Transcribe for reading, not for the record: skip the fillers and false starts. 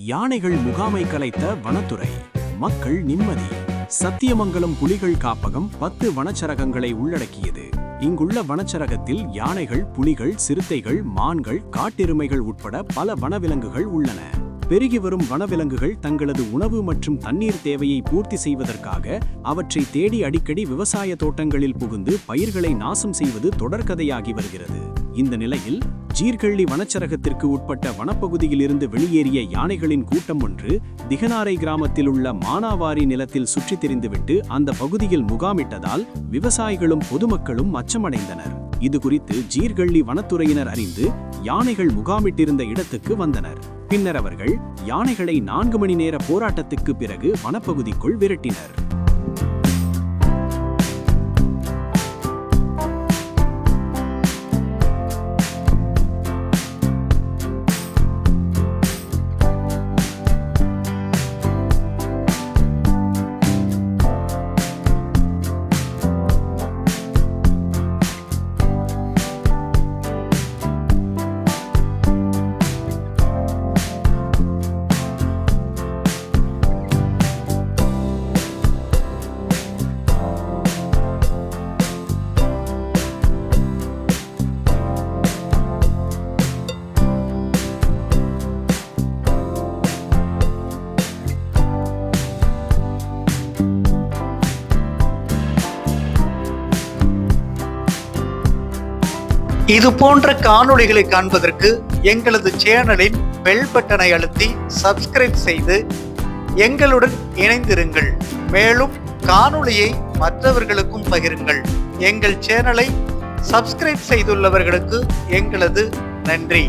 யானைகள் முகாமை கலைத்த வனத்துறை, மக்கள் நிம்மதி. சத்தியமங்கலம் புலிகள் காப்பகம் 10 வனச்சரகங்களை உள்ளடக்கியது. இங்குள்ள வனச்சரகத்தில் யானைகள், புலிகள், சிறுத்தைகள், மான்கள், காட்டெருமைகள் உட்பட பல வனவிலங்குகள் உள்ளன. பெருகி வரும் வனவிலங்குகள் தங்களது உணவு மற்றும் தண்ணீர் தேவையை பூர்த்தி செய்வதற்காக அவற்றை தேடி அடிக்கடி விவசாய தோட்டங்களில் புகுந்து பயிர்களை நாசம் செய்வது தொடர்கதையாகி வருகிறது. இந்த நிலையில் ஜீர்கள்ளி வனச்சரகத்திற்கு உட்பட்ட வனப்பகுதியில் இருந்து வெளியேறிய யானைகளின் கூட்டம் ஒன்று திகனாரை கிராமத்தில் உள்ள மானாவாரி நிலத்தில் சுற்றித் திரிந்துவிட்டு அந்த பகுதியில் முகாமிட்டதால் விவசாயிகளும் பொதுமக்களும் அச்சமடைந்தனர். இது குறித்து ஜீர்கள்ளி வனத்துறையினர் அறிந்து யானைகள் முகாமிட்டிருந்த இடத்துக்கு வந்தனர். பின்னர் அவர்கள் யானைகளை 4 மணி நேர போராட்டத்துக்கு பிறகு வனப்பகுதிக்குள் விரட்டினர். இது போன்ற காணொளிகளை காண்பதற்கு எங்களது சேனலின் பெல் பட்டனை அழுத்தி சப்ஸ்கிரைப் செய்து எங்களுடன் இணைந்திருங்கள். மேலும் காணொளியை மற்றவர்களுக்கும் பகிருங்கள். எங்கள் சேனலை சப்ஸ்கிரைப் செய்துள்ளவர்களுக்கு எங்களது நன்றி.